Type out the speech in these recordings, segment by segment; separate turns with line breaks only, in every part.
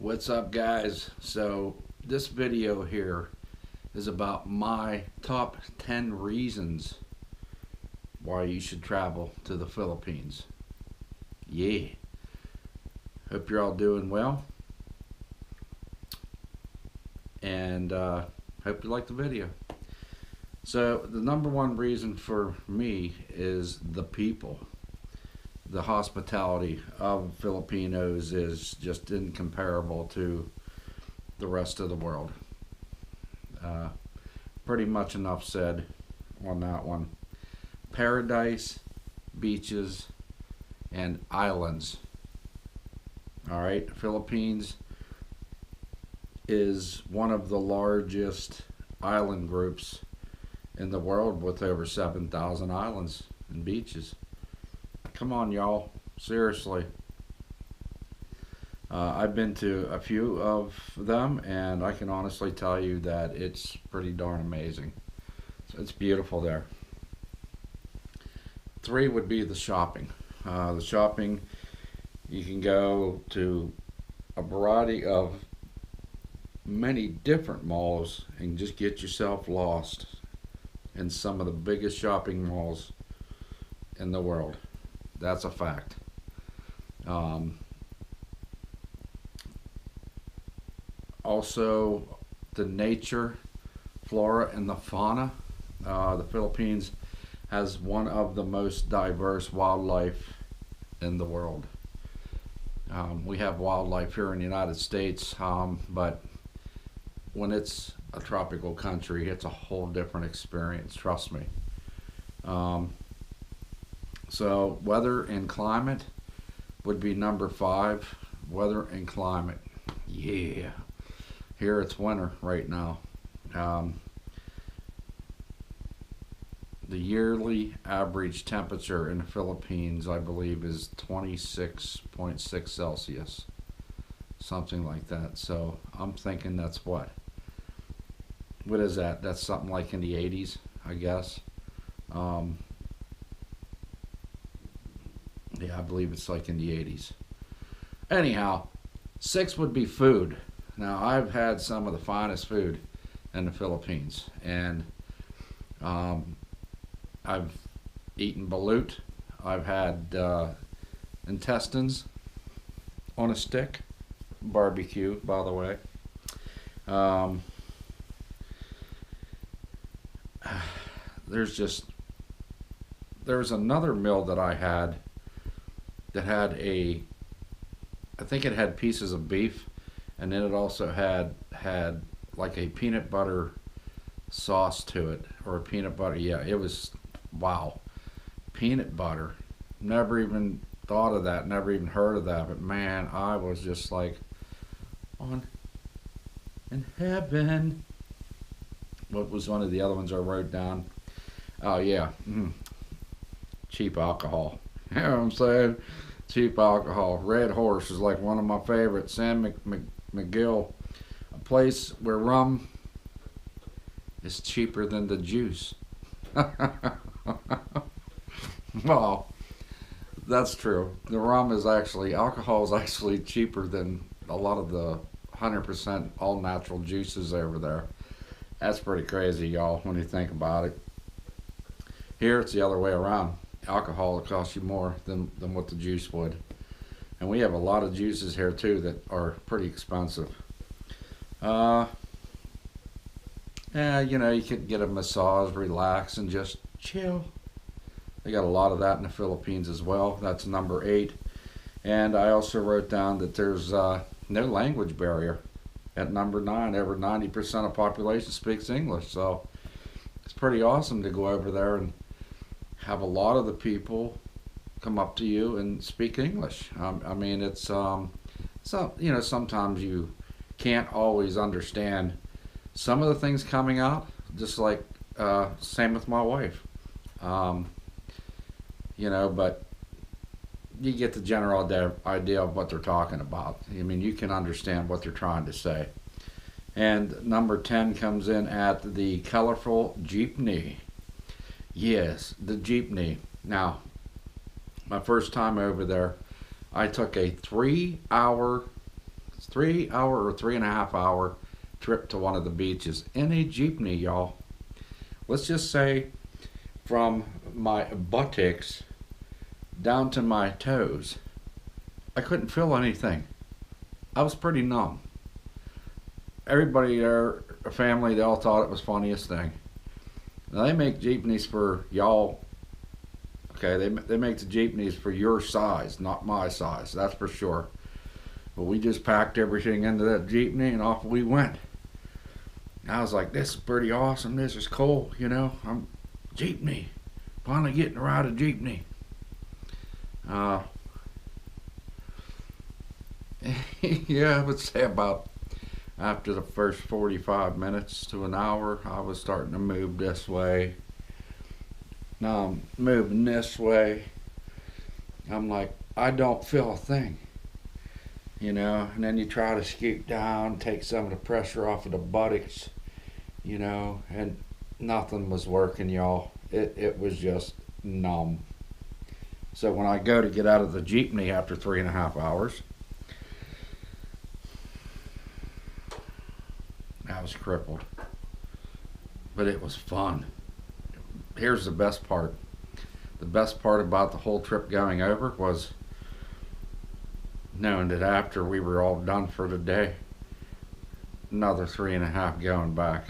What's up, guys? So this video here is about my top 10 reasons why you should travel to the Philippines. Yeah. Hope you're all doing well, and hope you like the video. So the number one reason for me is the people. The hospitality of Filipinos is just incomparable to the rest of the world. Uh, Pretty much enough said on that one. Paradise, beaches, and islands. All right, Philippines is one of the largest island groups in the world with over 7,000 islands and beaches. Come on, y'all. Seriously. I've been to a few of them, and I can honestly tell you that it's pretty darn amazing. So it's beautiful there. 3 would be the shopping. The shopping, you can go to a variety of many different malls and just get yourself lost in some of the biggest shopping malls in the world. That's a fact. Also, the nature, flora, and the fauna. The Philippines has one of the most diverse wildlife in the world. We have wildlife here in the United States, but when it's a tropical country, it's a whole different experience, trust me. So weather and climate would be number 5. Weather and climate. Yeah. Here it's winter right now. The yearly average temperature in the Philippines, I believe, is 26.6 Celsius. Something like that. So I'm thinking that's what? What is that? That's something like in the 80s, I guess. Yeah, I believe it's like in the 80s. Anyhow, 6 would be food. Now, I've had some of the finest food in the Philippines, and I've eaten balut. I've had intestines on a stick, barbecue, by the way. There's another meal that I had that had I think it had pieces of beef, and then it also had like a peanut butter sauce to it, or a peanut butter. Yeah, it was, wow, peanut butter. Never even thought of that. Never even heard of that. But man, I was just like on in heaven. What was one of the other ones I wrote down? Oh yeah, cheap alcohol. You know what I'm saying? Cheap alcohol. Red Horse is like one of my favorites. San McGill, a place where rum is cheaper than the juice. Well, that's true. The rum is actually, alcohol is actually cheaper than a lot of the 100% all natural juices over there. That's pretty crazy, y'all, when you think about it. Here it's the other way around. Alcohol will cost you more than what the juice would. And we have a lot of juices here too that are pretty expensive. Yeah, you could get a massage, relax, and just chill. They got a lot of that in the Philippines as well. That's number 8. And I also wrote down that there's no language barrier. At number 9, over 90% of population speaks English. So it's pretty awesome to go over there and have a lot of the people come up to you and speak English. I mean, it's sometimes you can't always understand some of the things coming out. Just like same with my wife. But you get the general idea of what they're talking about. I mean, you can understand what they're trying to say. And number 10 comes in at the colorful jeepney. Yes, the jeepney. Now, my first time over there, I took a 3-hour 3 hour or 3.5 hour trip to one of the beaches in a jeepney, y'all. Let's just say from my buttocks down to my toes, I couldn't feel anything. I was pretty numb. Everybody there, a family, they all thought it was funniest thing. Now they make jeepneys for y'all. Okay, they make the jeepneys for your size, not my size. That's for sure. But we just packed everything into that jeepney and off we went. And I was like, this is pretty awesome. This is cool, you know. I'm jeepney. Finally getting to ride a jeepney. Yeah, I would say about after the first 45 minutes to an hour, I was starting to move this way. Now I'm moving this way. I'm like, I don't feel a thing, you know. And then you try to scoot down, take some of the pressure off of the buttocks, you know, and nothing was working, y'all. It was just numb. So when I go to get out of the jeepney after 3.5 hours, I was crippled. But it was fun. Here's the best part. The best part about the whole trip going over was knowing that after we were all done for the day, another 3.5 going back.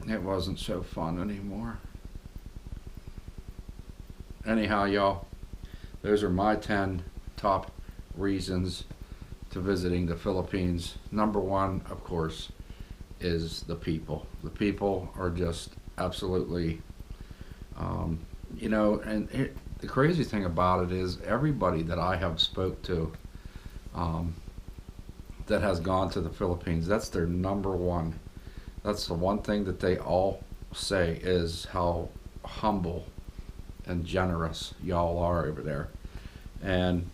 It wasn't so fun anymore. Anyhow, y'all, those are my 10 top reasons to visiting the Philippines. Number one, of course, is the people. The people are just absolutely, you know, and the crazy thing about it is everybody that I have spoke to that has gone to the Philippines, that's their number one. That's the one thing that they all say is how humble and generous y'all are over there. And,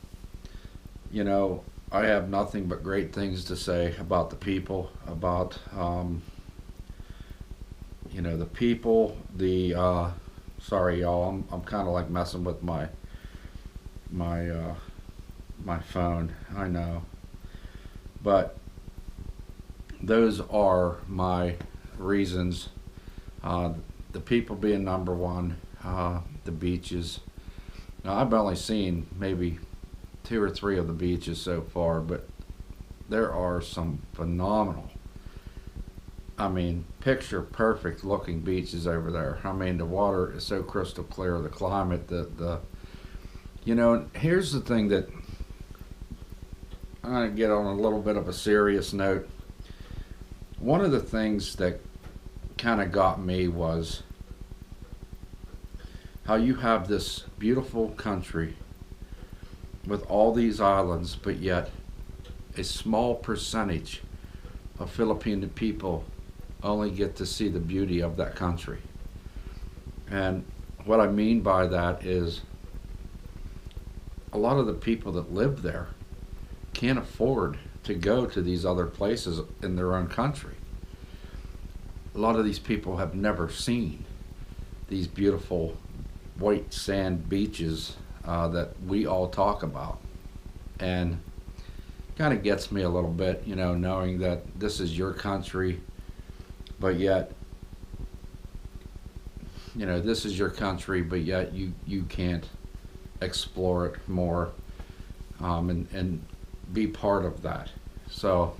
you know, I have nothing but great things to say about the people, about, you know, the people, sorry y'all, I'm kind of like messing with my phone, I know. But those are my reasons. The people being number one, the beaches. Now I've only seen maybe 2 or 3 of the beaches so far, but there are some phenomenal, I mean, picture perfect looking beaches over there. I mean, the water is so crystal clear, the climate, the you know, here's the thing that I'm going to get on a little bit of a serious note. One of the things that kind of got me was how you have this beautiful country with all these islands, but yet a small percentage of Filipino people only get to see the beauty of that country. And what I mean by that is a lot of the people that live there can't afford to go to these other places in their own country. A lot of these people have never seen these beautiful white sand beaches that we all talk about. And kind of gets me a little bit, you know, knowing that this is your country, but yet, you know, this is your country, but yet you can't explore it more, and be part of that. So,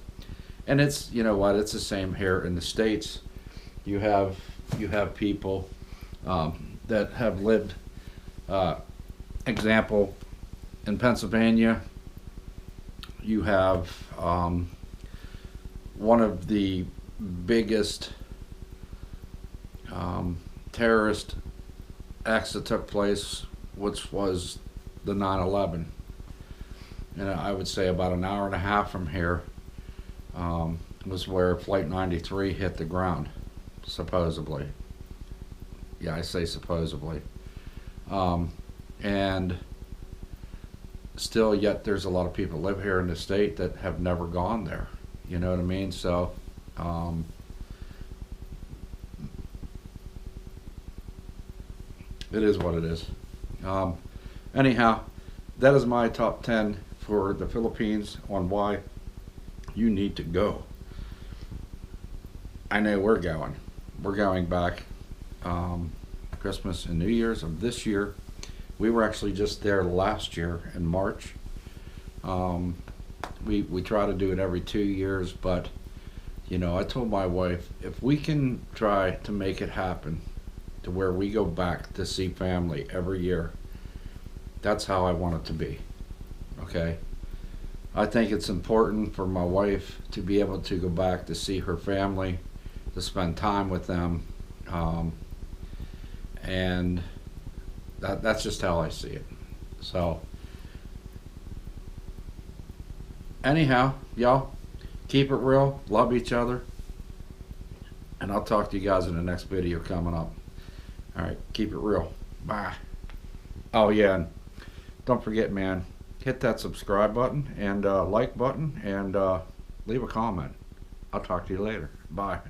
and it's, you know what, it's the same here in the States. You have people that have lived, example, in Pennsylvania, you have one of the biggest terrorist acts that took place, which was the 9/11. And I would say about an hour and a half from here was where Flight 93 hit the ground, supposedly. Yeah, I say supposedly. And still, yet there's a lot of people live here in the state that have never gone there. You know what I mean? So, it is what it is. Anyhow, that is my top 10 for the Philippines on why you need to go. I know we're going. We're going back Christmas and New Year's of this year. We were actually just there last year in March. We try to do it every 2 years, but you know, I told my wife, if we can try to make it happen to where we go back to see family every year, that's how I want it to be. Okay? I think it's important for my wife to be able to go back to see her family, to spend time with them, and that's just how I see it. So, anyhow, y'all, keep it real, love each other, and I'll talk to you guys in the next video coming up. Alright, keep it real. Bye. Oh yeah, and don't forget, man, hit that subscribe button and like button and leave a comment. I'll talk to you later. Bye.